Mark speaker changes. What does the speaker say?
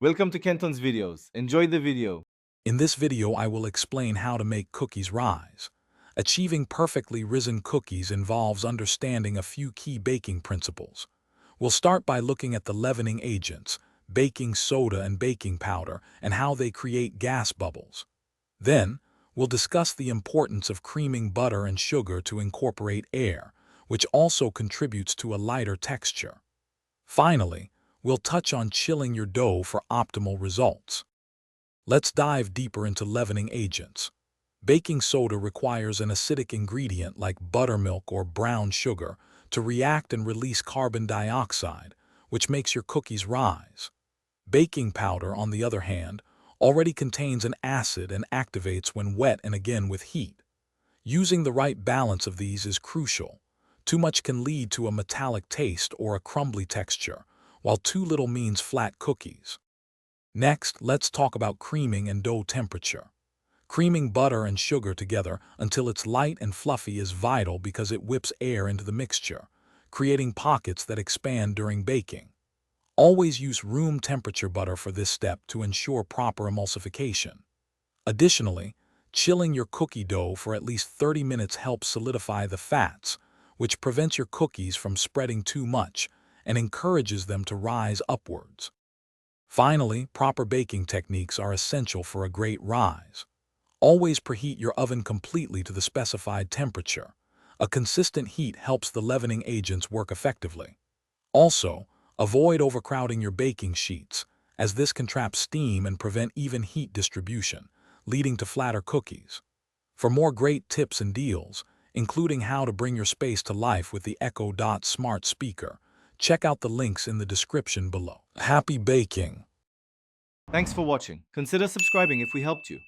Speaker 1: Welcome to Kenton's videos. Enjoy the video.
Speaker 2: In this video, I will explain how to make cookies rise. Achieving perfectly risen cookies involves understanding a few key baking principles. We'll start by looking at the leavening agents, baking soda and baking powder, and how they create gas bubbles. Then, we'll discuss the importance of creaming butter and sugar to incorporate air, which also contributes to a lighter texture. Finally, we'll touch on chilling your dough for optimal results. Let's dive deeper into leavening agents. Baking soda requires an acidic ingredient like buttermilk or brown sugar to react and release carbon dioxide, which makes your cookies rise. Baking powder, on the other hand, already contains an acid and activates when wet and again with heat. Using the right balance of these is crucial. Too much can lead to a metallic taste or a crumbly texture, while too little means flat cookies. Next, let's talk about creaming and dough temperature. Creaming butter and sugar together until it's light and fluffy is vital because it whips air into the mixture, creating pockets that expand during baking. Always use room temperature butter for this step to ensure proper emulsification. Additionally, chilling your cookie dough for at least 30 minutes helps solidify the fats, which prevents your cookies from spreading too much and encourages them to rise upwards. Finally, proper baking techniques are essential for a great rise. Always preheat your oven completely to the specified temperature. A consistent heat helps the leavening agents work effectively. Also, avoid overcrowding your baking sheets, as this can trap steam and prevent even heat distribution, leading to flatter cookies. For more great tips and deals, including how to bring your space to life with the Echo Dot smart speaker, check out the links in the description below. Happy baking!
Speaker 1: Thanks for watching. Consider subscribing if we helped you.